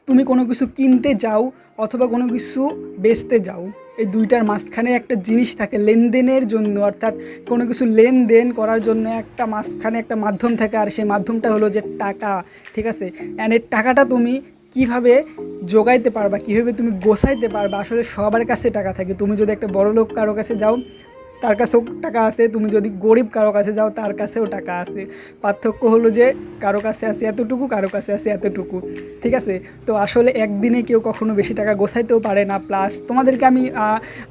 তুমি কোনো কিছু কিনতে যাও অথবা কোনো কিছু বেচতে যাও, এই দুইটার মাঝখানে একটা জিনিস থাকে লেনদেনের জন্য, অর্থাৎ কোনো কিছু লেনদেন করার জন্য একটা মাঝখানে একটা মাধ্যম থাকে, আর সেই মাধ্যমটা হলো যে টাকা। ঠিক আছে, অ্যান্ড এই টাকাটা তুমি কিভাবে জোগাইতে পারবা, কীভাবে তুমি গোছাইতে পারবা, আসলে সবার কাছে টাকা থাকে। তুমি যদি একটা বড় লোক কারো কাছে যাও তার কাছেও টাকা আছে, তুমি যদি গরিব কারো কাছে যাও তার কাছেও টাকা আছে। পার্থক্য হলো যে কারো কাছে আছে এতটুকু, কারো কাছে আছে এতটুকু। ঠিক আছে, তো আসলে একদিনে কেউ কখনো বেশি টাকা গোছাইতেও পারে না। প্লাস তোমাদেরকে আমি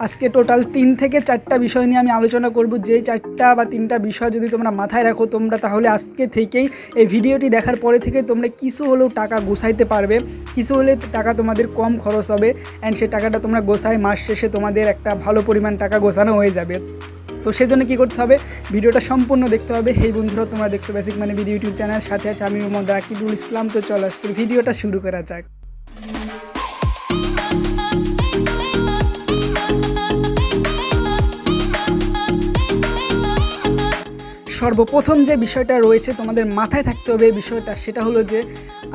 আজকে টোটাল 3 থেকে 4টা বিষয় নিয়ে আমি আলোচনা করব। যেই 4টা বা 3টা বিষয় যদি তোমরা মাথায় রাখো তোমরা, তাহলে আজকে থেকেই এই ভিডিওটি দেখার পরে থেকে তোমরা কিছু হলেও টাকা গোছাইতে পারবে, কিছু হলে টাকা তোমাদের কম খরচ হবে, অ্যান্ড সেই টাকাটা তোমরা গোছায় মাস শেষে তোমাদের একটা ভালো পরিমাণ টাকা গোছানো হয়ে যাবে। তো সেজন্য কী করতে হবে, ভিডিওটা সম্পূর্ণ দেখতে হবে। হেই বন্ধুরা, তোমরা দেখছো বেসিক মানি ভিডিও ইউটিউব চ্যানেল, সাথে আছে আমি মোহাম্মদ রাকিবুল ইসলাম। তো চলো আজকে ভিডিওটা শুরু করা যাক। সর্বপ্রথম যে বিষয়টা রয়েছে তোমাদের মাথায় থাকতে হবে, এই বিষয়টা সেটা হলো যে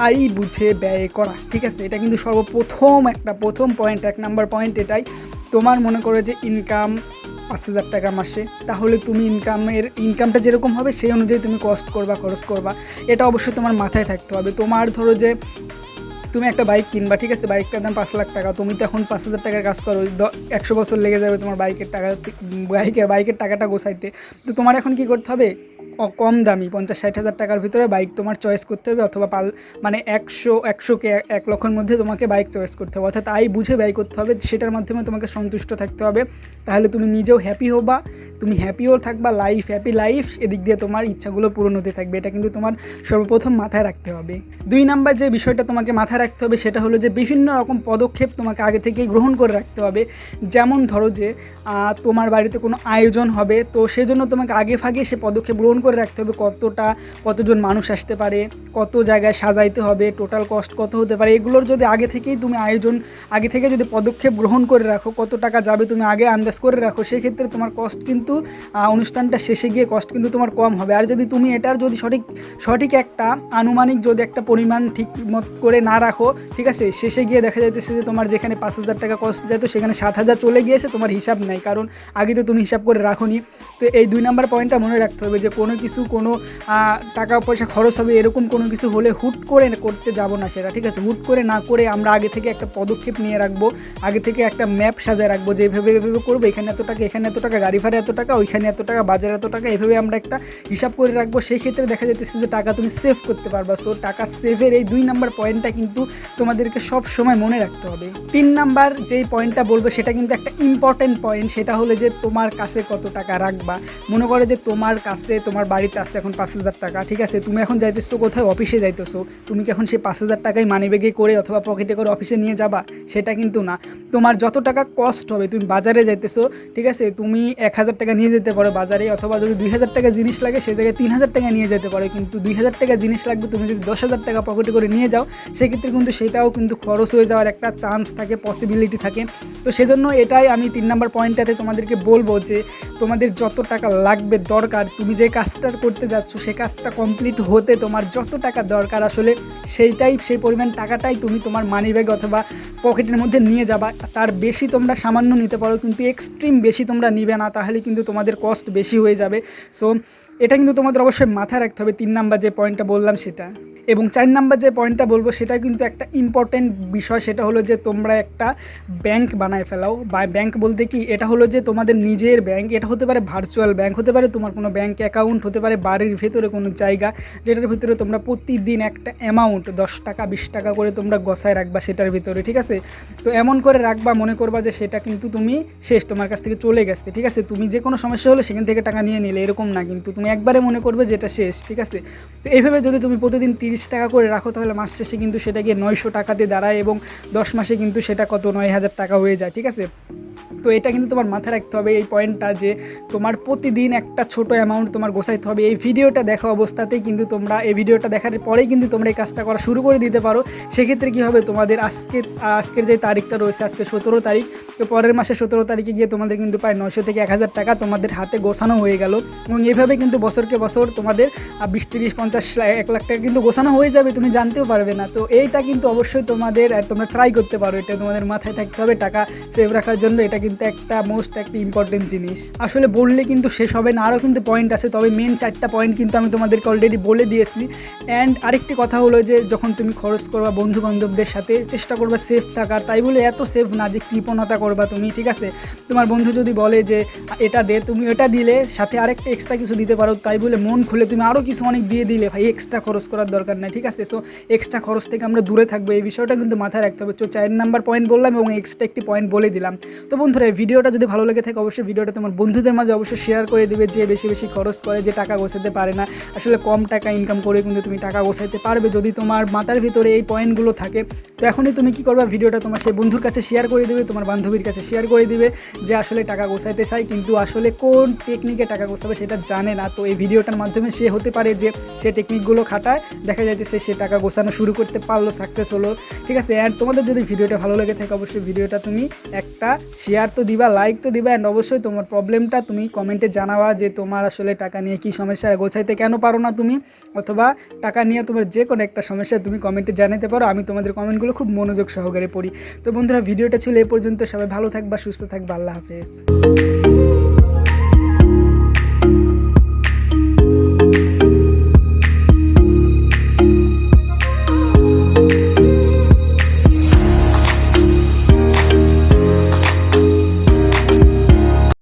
আয় বুঝে ব্যয় করা। ঠিক আছে, এটা কিন্তু প্রথম পয়েন্ট, 1 নাম্বার পয়েন্ট এটাই। তোমার মনে করো যে ইনকাম 5,000 টাকা মাসে, তাহলে তুমি ইনকামটা যেরকম হবে সেই অনুযায়ী তুমি কস্ট করবা, খরচ করবা। এটা অবশ্যই তোমার মাথায় থাকতে হবে। তোমার ধরো যে তুমি একটা বাইক কিনবা, ঠিক আছে, বাইকটার দাম 5 লাখ টাকা, তুমি তো এখন 5,000 টাকার কাজ করো, 100 বছর লেগে যাবে তোমার বাইকের টাকাটা গোছাইতে। তো তোমার এখন কি করতে হবে, কম দামি 50-60 হাজার টাকার ভিতরে বাইক তোমার চয়েস করতে হবে, অথবা 100কে 1 লক্ষের মধ্যে তোমাকে বাইক চয়েস করতে হবে। অর্থাৎ আয় বুঝে ব্যয় করতে হবে, সেটার মাধ্যমে তোমাকে সন্তুষ্ট থাকতে হবে। তাহলে তুমি নিজেও হ্যাপি হবা, তুমি হ্যাপিও থাকবা, হ্যাপি লাইফ, এদিক দিয়ে তোমার ইচ্ছাগুলো পূরণ হতে থাকবে। এটা কিন্তু তোমার সর্বপ্রথম মাথায় রাখতে হবে। 2 নাম্বার যে বিষয়টা তোমাকে মাথায় রাখতে হবে সেটা হলো যে বিভিন্ন রকম পদক্ষেপ তোমাকে আগে থেকেই গ্রহণ করে রাখতে হবে। যেমন ধরো যে তোমার বাড়িতে কোনো আয়োজন হবে, তো সেজন্য তোমাকে আগে সে পদক্ষেপ গ্রহণ করে রাখতে হবে। কতজন মানুষ আসতে পারে, কত জায়গায় সাজাইতে হবে, টোটাল কস্ট কত হতে পারে, এগুলোর যদি আগে থেকে যদি পদক্ষেপ গ্রহণ করে রাখো, কত টাকা যাবে তুমি আগে আন্দাজ করে রাখো, সেক্ষেত্রে তোমার কস্ট কিন্তু অনুষ্ঠানটা শেষে গিয়ে কস্ট কিন্তু তোমার কম হবে। আর যদি তুমি এটার যদি সঠিক একটা আনুমানিক যদি একটা পরিমাণ ঠিক মত করে না রাখো, ঠিক আছে, শেষে গিয়ে দেখা যাইতেছে যে তোমার যেখানে 5,000 টাকা কস্ট যেত সেখানে 7,000 চলে গিয়েছে, তোমার হিসাব নেই, কারণ আগে তো তুমি হিসাব করে রাখোনি। তো এই 2 নাম্বার পয়েন্টটা মনে রাখতে হবে যে কোনো টাকা পয়সা খরচ হবে এরকম কোনো কিছু হলে হুট করে করতে যাব না সেটা। ঠিক আছে, হুট করে না করে আমরা আগে থেকে একটা পদক্ষেপ নিয়ে রাখবো, আগে থেকে একটা ম্যাপ সাজায় রাখবো যে এভাবে করবো, এখানে এত টাকা, গাড়ি ভাড়া এত টাকা, ওইখানে এত টাকা, বাজারে এত টাকা, এভাবে আমরা একটা হিসাব করে রাখবো। সেই ক্ষেত্রে দেখা যাচ্ছে যে টাকা তুমি সেভ করতে পারবা। সো টাকা সেভের এই 2 নাম্বার পয়েন্টটা কিন্তু তোমাদেরকে সব সময় মনে রাখতে হবে। 3 নাম্বার যেই পয়েন্টটা বলবো সেটা কিন্তু একটা ইম্পর্টেন্ট পয়েন্ট, সেটা হলো যে তোমার কাছে কত টাকা রাখবা। মনে করো যে তোমার বাড়িতে আসতে এখন 5,000 টাকা, ঠিক আছে, তুমি এখন যাইতেছো কোথায়, অফিসে যাইতেছো, তুমি কি এখন সেই 5,000 টাকাই মানিব্যাগে করে অথবা পকেটে করে অফিসে নিয়ে যাবা? সেটা কিন্তু না। তোমার যত টাকা কস্ট হবে, তুমি বাজারে যাইতেছো, ঠিক আছে, তুমি 1,000 টাকা নিয়ে যেতে পারো বাজারে, অথবা যদি 2,000 টাকা জিনিস লাগে সেই জায়গায় 3,000 টাকা নিয়ে যেতে পারো। কিন্তু 2,000 টাকা জিনিস লাগবে, তুমি যদি 10,000 টাকা পকেটে করে নিয়ে যাও সেক্ষেত্রে কিন্তু সেটাও কিন্তু খরচ হয়ে যাওয়ার একটা চান্স থাকে, পসিবিলিটি থাকে। তো সেজন্য এটাই আমি 3 নাম্বার পয়েন্টটাতে তোমাদেরকে বলবো যে তোমাদের যত টাকা লাগবে দরকার, তুমি যে কাজটা করতে যাচ্ছ সেই কাজটা কমপ্লিট হতে তোমার যত টাকা দরকার আসলে সেই পরিমাণ টাকাটাই তুমি তোমার মানিব্যাগ অথবা পকেটের মধ্যে নিয়ে যাবা। তার বেশি তোমরা সামান্য নিতে পারো, কিন্তু এক্সট্রিম বেশি তোমরা নিবে না, তাহলে কিন্তু তোমাদের কস্ট বেশি হয়ে যাবে। সো এটা কিন্তু তোমাদের অবশ্যই মাথায় রাখতে হবে, 3 নাম্বার যে পয়েন্টটা বললাম সেটা। এবং 4 নাম্বার যে পয়েন্টটা বলবো সেটা কিন্তু একটা ইম্পর্টেন্ট বিষয়, সেটা হলো যে তোমরা একটা ব্যাংক বানায় ফেলাও। বা ব্যাংক বলতে কি, এটা হলো যে তোমাদের নিজের ব্যাংক, এটা হতে পারে ভার্চুয়াল ব্যাংক, হতে পারে তোমার কোনো ব্যাংক অ্যাকাউন্ট, হতে পারে বাড়ির ভেতরে কোনো জায়গা, যেটার ভিতরে তোমরা প্রতিদিন একটা অ্যামাউন্ট 10 টাকা 20 টাকা করে তোমরা গছায় রাখবা সেটার ভিতরে। ঠিক আছে, তো এমন করে রাখবা, মনে করবা যে সেটা কিন্তু তুমি শেষ, তোমার কাছ থেকে চলে গেছে। ঠিক আছে, তুমি যে কোনো সমস্যা হলো সেখান থেকে টাকা নিয়ে নিলে এরকম না, কিন্তু তুমি একবারে মনে করবে যে এটা শেষ। ঠিক আছে, তো এইভাবে যদি তুমি প্রতিদিন 30 টাকা করে রাখো তাহলে মাস শেষে কিন্তু সেটা গিয়ে 900 টাকাতে দাঁড়ায়, এবং 10 মাসে কিন্তু সেটা কত 9,000 টাকা হয়ে যায়। ঠিক আছে, তো এটা কিন্তু তোমার মাথায় রাখতে হবে এই পয়েন্টটা, যে তোমার প্রতিদিন একটা ছোট অ্যামাউন্ট তোমার গোছাইতে হবে। এই ভিডিওটা দেখা অবস্থাতেই কিন্তু তোমরা, এই ভিডিওটা দেখার পরেই কিন্তু তোমরা এই কাজটা করা শুরু করে দিতে পারো। সেক্ষেত্রে কী হবে, তোমাদের আজকের যে তারিখটা রয়েছে, আজকে 17 তারিখ, তো পরের মাসে 17 তারিখে গিয়ে তোমাদের কিন্তু প্রায় 900 থেকে 1000 টাকা তোমাদের হাতে গোছানো হয়ে গেল। এবং এইভাবে কিন্তু বছরকে বছর তোমাদের 20, 30, 50, 1 লাখ টাকা কিন্তু গোছানো হয়ে যাবে, তুমি জানতেও পারবে না। তো এইটা কিন্তু অবশ্যই তোমরা ট্রাই করতে পারো, এটা তোমাদের মাথায় থাকতে হবে টাকা সেভ রাখার জন্য। এটা কিন্তু একটা একটা ইম্পর্টেন্ট জিনিস। আসলে বললে কিন্তু শেষ হবে না, আরও কিন্তু পয়েন্ট আছে, তবে মেন 4টা পয়েন্ট কিন্তু আমি তোমাদেরকে অলরেডি বলে দিয়েছি। অ্যান্ড আরেকটি কথা হলো যে যখন তুমি খরচ করবা বন্ধু বান্ধবদের সাথে, চেষ্টা করবা সেফ থাকার। তাই বলে এত সেফ না যে কৃপণতা করবা তুমি, ঠিক আছে? তোমার বন্ধু যদি বলে যে এটা দে, তুমি এটা দিলে সাথে আরেকটা এক্সট্রা কিছু দিতে পারো, তাই বলে মন খুলে তুমি আরও কিছু অনেক দিয়ে দিলে, ভাই এক্সট্রা খরচ করার দরকার নাই, ঠিক আছে? সো এক্সট্রা খরচ থেকে আমরা দূরে থাকবো, এই বিষয়টা কিন্তু মাথায় রাখতে হবে। তো 4 নাম্বার পয়েন্ট বললাম এবং এক্সট্রা একটি পয়েন্ট বলে দিলাম। তো বন্ধুরা, এই ভিডিওটা যদি ভালো লেগে থাকে অবশ্যই ভিডিওটা তোমার বন্ধুদের মাঝে অবশ্যই শেয়ার করে দিবে, যে বেশি বেশি খরচ করে, যে টাকা গোছাতে পারে না। আসলে কম টাকা ইনকাম করে কিন্তু তুমি টাকা গোছাইতে পারবে যদি তোমার মাথার ভিতরে এই পয়েন্টগুলো থাকে। তো এখনই তুমি কী করবা, ভিডিওটা তোমার সেই বন্ধুর কাছে শেয়ার করে দিবে, তোমার বান্ধবীর কাছে শেয়ার করে দিবে, যে আসলে টাকা গোছাইতে চাই কিন্তু আসলে কোন টেকনিকে টাকা গোছাবে সেটা জানে না। তো এই ভিডিওটার মাধ্যমে সে হতে পারে যে সে টেকনিকগুলো খাটায়, দেখা যাইতেছে সে টাকা গোছানো শুরু করতে পারলো, সাকসেস হলো, ঠিক আছে? অ্যান্ড তোমাদের যদি ভিডিওটা ভালো লেগে থাকে অবশ্যই ভিডিওটা তুমি একটা শেয়ার তো দিবা, লাইক তো দিবা, অ্যান্ড অবশ্যই তোমার প্রবলেমটা তুমি কমেন্টে জানাবা, যে তোমার আসলে টাকা নিয়ে কী সমস্যা, গোছাইতে কেন পারো না তুমি, অথবা টাকা নিয়ে তোমার যে কোনো একটা সমস্যা তুমি কমেন্টে জানাতে পারো। আমি তোমাদের কমেন্টগুলো খুব মনোযোগ সহকারে পড়ি। তো বন্ধুরা, ভিডিওটা ছিল এ পর্যন্ত। সবাই ভালো থাকবা, সুস্থ থাকবা, আল্লাহ হাফেজ।